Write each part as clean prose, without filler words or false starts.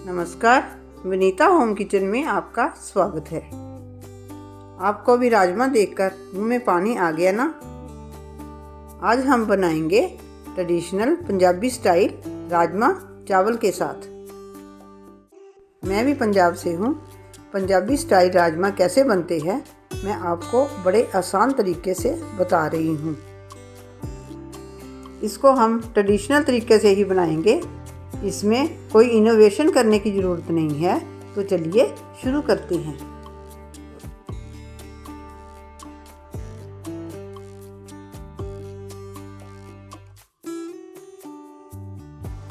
नमस्कार, Vinita home kitchen में आपका स्वागत है। आपको भी राजमा देखकर मुंह में पानी आ गया ना? आज हम बनाएंगे ट्रेडिशनल पंजाबी स्टाइल राजमा चावल के साथ। मैं भी पंजाब से हूँ। पंजाबी स्टाइल राजमा कैसे बनते हैं मैं आपको बड़े आसान तरीके से बता रही हूँ। इसको हम ट्रेडिशनल तरीके से ही बनाएंगे, इसमें कोई इनोवेशन करने की ज़रूरत नहीं है। तो चलिए शुरू करते हैं।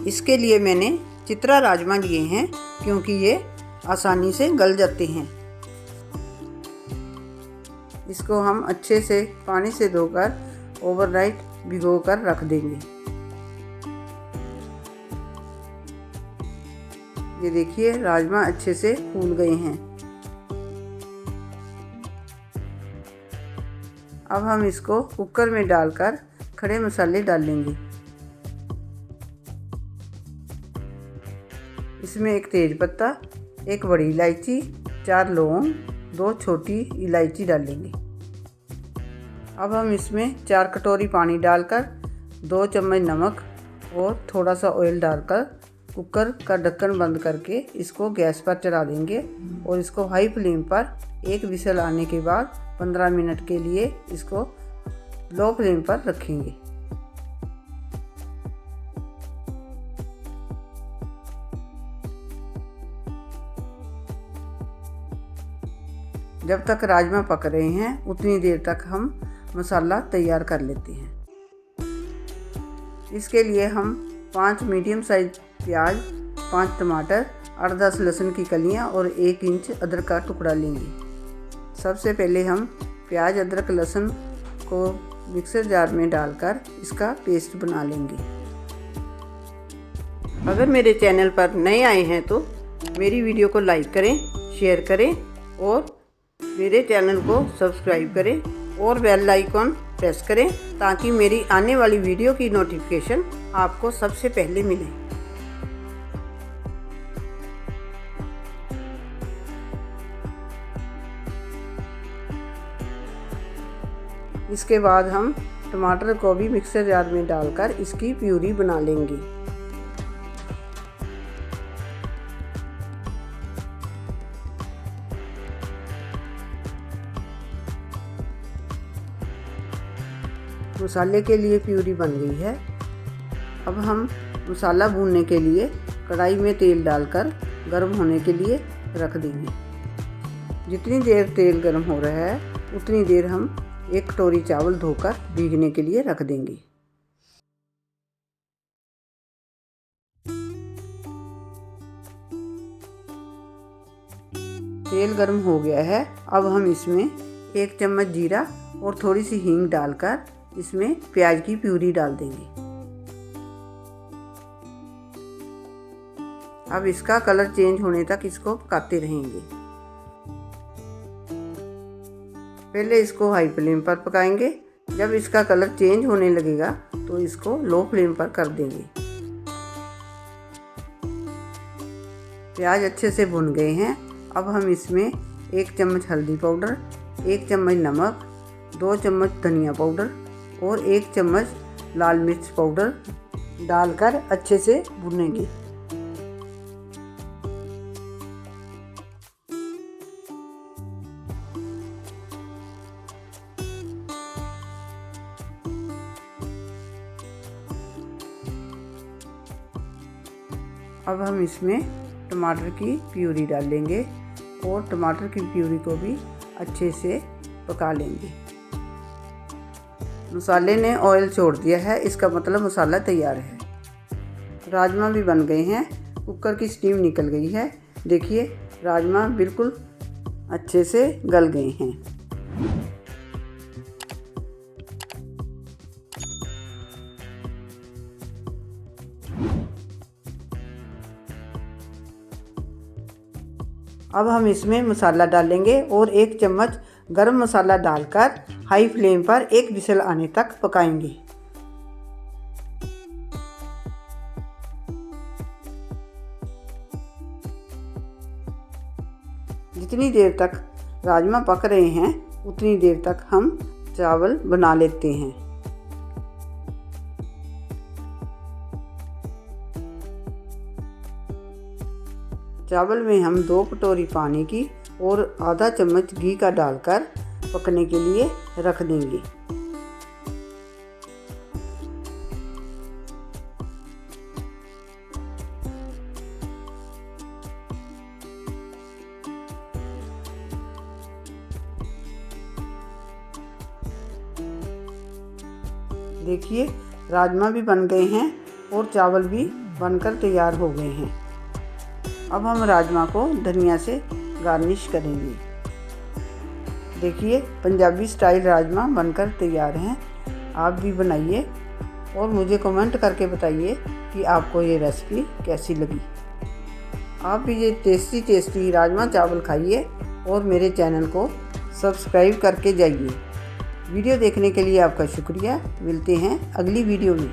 इसके लिए मैंने चित्रा राजमा लिए हैं क्योंकि ये आसानी से गल जाते हैं। इसको हम अच्छे से पानी से धोकर ओवरनाइट भिगोकर रख देंगे। ये देखिए राजमा अच्छे से फूल गए हैं। अब हम इसको कुकर में डालकर खड़े मसाले डालेंगे। इसमें एक तेज़पत्ता, एक बड़ी इलायची, 4 लौंग, 2 छोटी इलायची डालेंगे। अब हम इसमें 4 कटोरी पानी डालकर 2 चम्मच नमक और थोड़ा सा ऑयल डालकर कुकर का ढक्कन बंद करके इसको गैस पर चढ़ा देंगे और इसको हाई फ्लेम पर एक विसल आने के बाद 15 मिनट के लिए इसको लो फ्लेम पर रखेंगे। जब तक राजमा पक रहे हैं उतनी देर तक हम मसाला तैयार कर लेते हैं। इसके लिए हम 5 मीडियम साइज प्याज, 5 टमाटर, 8-10 लहसुन की कलियां और 1 इंच अदरक का टुकड़ा लेंगे। सबसे पहले हम प्याज, अदरक, लहसुन को मिक्सर जार में डालकर इसका पेस्ट बना लेंगे। अगर मेरे चैनल पर नए आए हैं तो मेरी वीडियो को लाइक करें, शेयर करें और मेरे चैनल को सब्सक्राइब करें और बेल आइकॉन प्रेस करें ताकि मेरी आने वाली वीडियो की नोटिफिकेशन आपको सबसे पहले मिले। इसके बाद हम टमाटर को भी मिक्सर जार में डालकर इसकी प्यूरी बना लेंगे। मसाले के लिए प्यूरी बन गई है। अब हम मसाला भूनने के लिए कढ़ाई में तेल डालकर गर्म होने के लिए रख देंगे। जितनी देर तेल गर्म हो रहा है उतनी देर हम 1 कटोरी चावल धोकर भीगने के लिए रख देंगे। तेल गर्म हो गया है। अब हम इसमें 1 चम्मच जीरा और थोड़ी सी हींग डालकर इसमें प्याज की प्यूरी डाल देंगे। अब इसका कलर चेंज होने तक इसको पकाते रहेंगे। पहले इसको हाई फ्लेम पर पकाएंगे। जब इसका कलर चेंज होने लगेगा तो इसको लो फ्लेम पर कर देंगे। प्याज अच्छे से भुन गए हैं। अब हम इसमें 1 चम्मच हल्दी पाउडर, 1 चम्मच नमक, 2 चम्मच धनिया पाउडर और 1 चम्मच लाल मिर्च पाउडर डालकर अच्छे से भुनेंगे। अब हम इसमें टमाटर की प्यूरी डालेंगे और टमाटर की प्यूरी को भी अच्छे से पका लेंगे। मसाले ने ऑयल छोड़ दिया है, इसका मतलब मसाला तैयार है। राजमा भी बन गए हैं। कुकर की स्टीम निकल गई है। देखिए राजमा बिल्कुल अच्छे से गल गए हैं। अब हम इसमें मसाला डालेंगे और 1 चम्मच गरम मसाला डालकर हाई फ्लेम पर एक विसल आने तक पकाएंगे। जितनी देर तक राजमा पक रहे हैं उतनी देर तक हम चावल बना लेते हैं। चावल में हम 2 कटोरी पानी की और आधा चम्मच घी का डालकर पकने के लिए रख देंगे। देखिए राजमा भी बन गए हैं और चावल भी बनकर तैयार हो गए हैं। अब हम राजमा को धनिया से गार्निश करेंगे। देखिए पंजाबी स्टाइल राजमा बनकर तैयार हैं। आप भी बनाइए और मुझे कमेंट करके बताइए कि आपको ये रेसिपी कैसी लगी। आप भी ये टेस्टी राजमा चावल खाइए और मेरे चैनल को सब्सक्राइब करके जाइए। वीडियो देखने के लिए आपका शुक्रिया। मिलते हैं अगली वीडियो में।